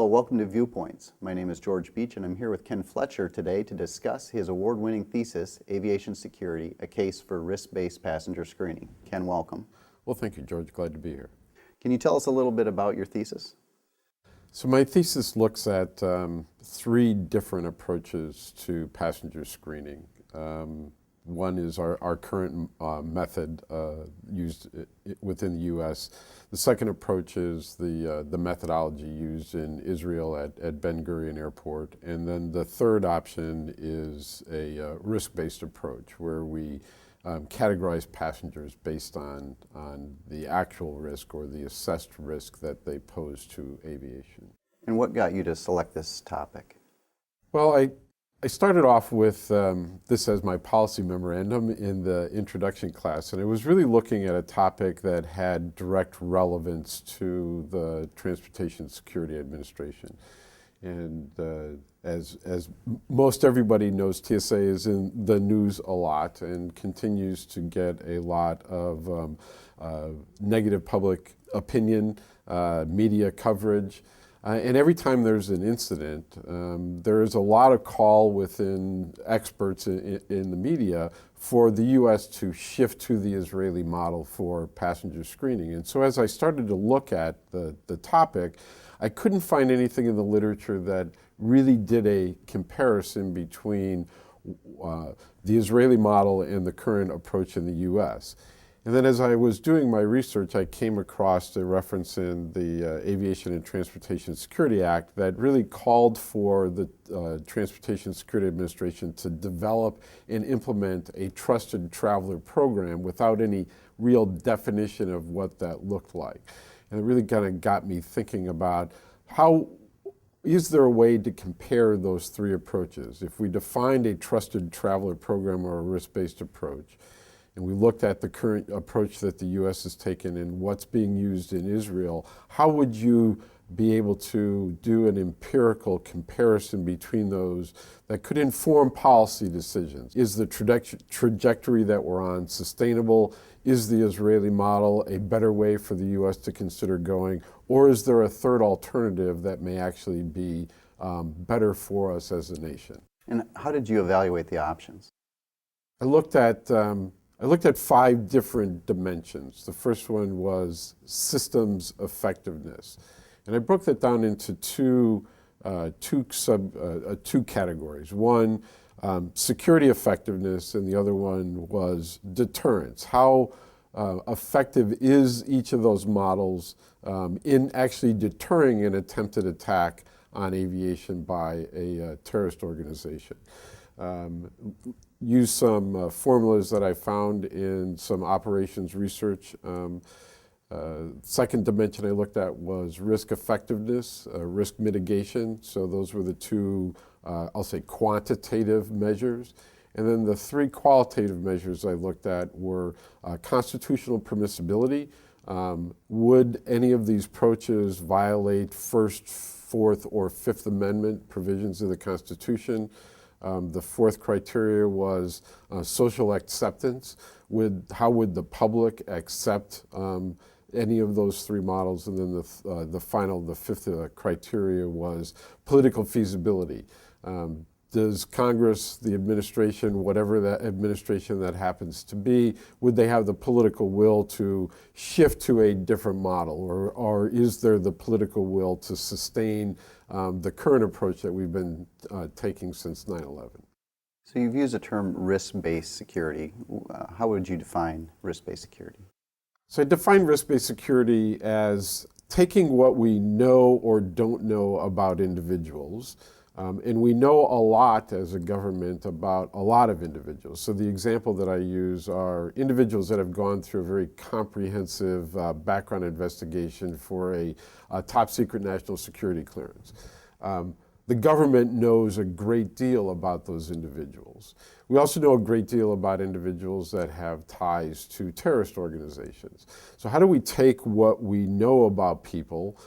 Hello, welcome to Viewpoints. My name is George Beach and I'm here with Ken Fletcher today to discuss his award-winning thesis, Aviation Security, a case for risk-based passenger screening. Ken, welcome. Well, thank you, George. Glad to be here. Can you tell us a little bit about your thesis? So my thesis looks at three different approaches to passenger screening. One is our current method used within the U.S. The second approach is the methodology used in Israel at Ben Gurion Airport. And then the third option is a risk-based approach where we categorize passengers based on the actual risk or the assessed risk that they pose to aviation. And what got you to select this topic? Well, I started off with this as my policy memorandum in the introduction class, and I was really looking at a topic that had direct relevance to the Transportation Security Administration. And as most everybody knows, TSA is in the news a lot and continues to get a lot of negative public opinion, media coverage. And every time there's an incident, there is a lot of call within experts in the media for the U.S. to shift to the Israeli model for passenger screening. And so as I started to look at the topic, I couldn't find anything in the literature that really did a comparison between the Israeli model and the current approach in the U.S. And then as I was doing my research, I came across a reference in the Aviation and Transportation Security Act that really called for the Transportation Security Administration to develop and implement a trusted traveler program without any real definition of what that looked like. And it really kind of got me thinking about how is there a way to compare those three approaches? If we defined a trusted traveler program or a risk-based approach, and we looked at the current approach that the U.S. has taken and what's being used in Israel, how would you be able to do an empirical comparison between those that could inform policy decisions? Is the trajectory that we're on sustainable? Is the Israeli model a better way for the U.S. to consider going? Or is there a third alternative that may actually be better for us as a nation? And how did you evaluate the options? I looked at 5 different dimensions. The first one was systems effectiveness. And I broke that down into two categories. One, security effectiveness, and the other one was deterrence. How effective is each of those models in actually deterring an attempted attack on aviation by a terrorist organization? Use some formulas that I found in some operations research. Second dimension I looked at was risk effectiveness, risk mitigation. So those were the two, I'll say, quantitative measures. And then the 3 qualitative measures I looked at were constitutional permissibility. Would any of these approaches violate First, Fourth, or Fifth Amendment provisions of the Constitution? The 4th criteria was social acceptance. How would the public accept any of those 3 models? And then the 5th criteria was political feasibility. Does Congress, the administration, whatever that administration that happens to be, would they have the political will to shift to a different model? Or is there the political will to sustain the current approach that we've been taking since 9/11? So you've used the term risk-based security. How would you define risk-based security? So I define risk-based security as taking what we know or don't know about individuals. And we know a lot as a government about a lot of individuals. So the example that I use are individuals that have gone through a very comprehensive background investigation for a top secret national security clearance. The government knows a great deal about those individuals. We also know a great deal about individuals that have ties to terrorist organizations. So how do we take what we know about people,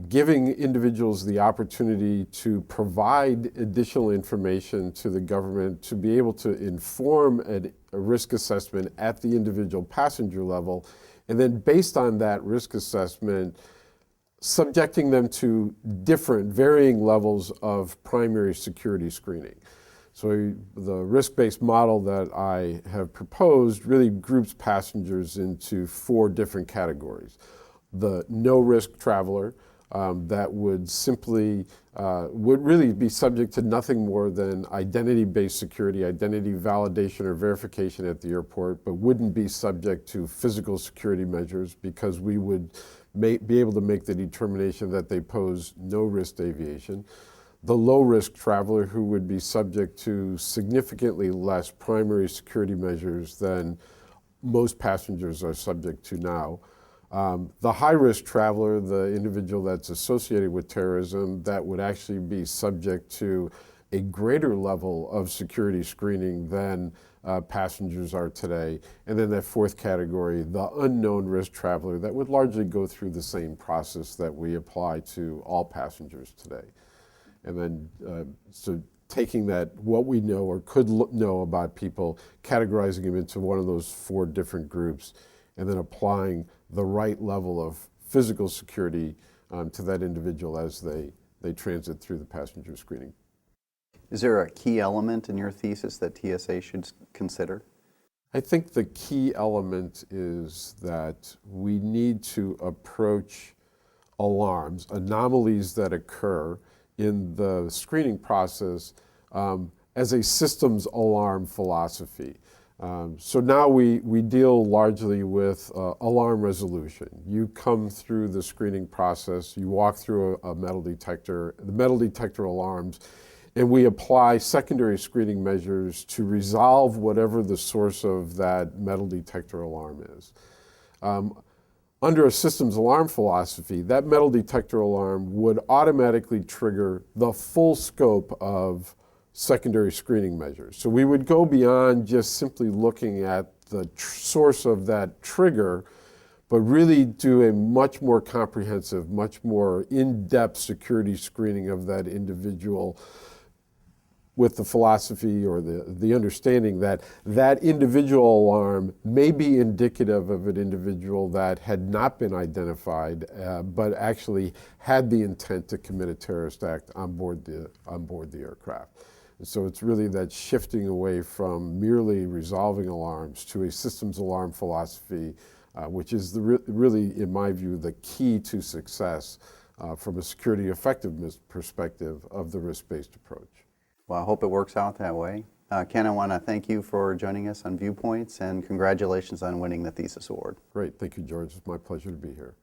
giving individuals the opportunity to provide additional information to the government to be able to inform a risk assessment at the individual passenger level, and then based on that risk assessment, subjecting them to different, varying levels of primary security screening. So the risk-based model that I have proposed really groups passengers into 4 different categories. The no-risk traveler, that would simply, would really be subject to nothing more than identity-based security, identity validation or verification at the airport, but wouldn't be subject to physical security measures because we would be able to make the determination that they pose no risk to aviation. The low-risk traveler who would be subject to significantly less primary security measures than most passengers are subject to now. The high-risk traveler, the individual that's associated with terrorism, that would actually be subject to a greater level of security screening than passengers are today. And then that 4th category, the unknown risk traveler, that would largely go through the same process that we apply to all passengers today. And then, so taking that, what we know or could know about people, categorizing them into one of those 4 different groups, and then applying the right level of physical security to that individual as they transit through the passenger screening. Is there a key element in your thesis that TSA should consider? I think the key element is that we need to approach alarms, anomalies that occur in the screening process as a systems alarm philosophy. So now we deal largely with alarm resolution. You come through the screening process, you walk through a metal detector, the metal detector alarms, and we apply secondary screening measures to resolve whatever the source of that metal detector alarm is. Under a systems alarm philosophy, that metal detector alarm would automatically trigger the full scope of secondary screening measures. So we would go beyond just simply looking at the source of that trigger, but really do a much more comprehensive, much more in-depth security screening of that individual, with the philosophy or the understanding that that individual alarm may be indicative of an individual that had not been identified, but actually had the intent to commit a terrorist act on board the aircraft. And so it's really that shifting away from merely resolving alarms to a systems alarm philosophy, which is really, in my view, the key to success from a security effectiveness perspective of the risk-based approach. Well, I hope it works out that way. Ken, I want to thank you for joining us on Viewpoints, and congratulations on winning the Thesis Award. Great. Thank you, George. It's my pleasure to be here.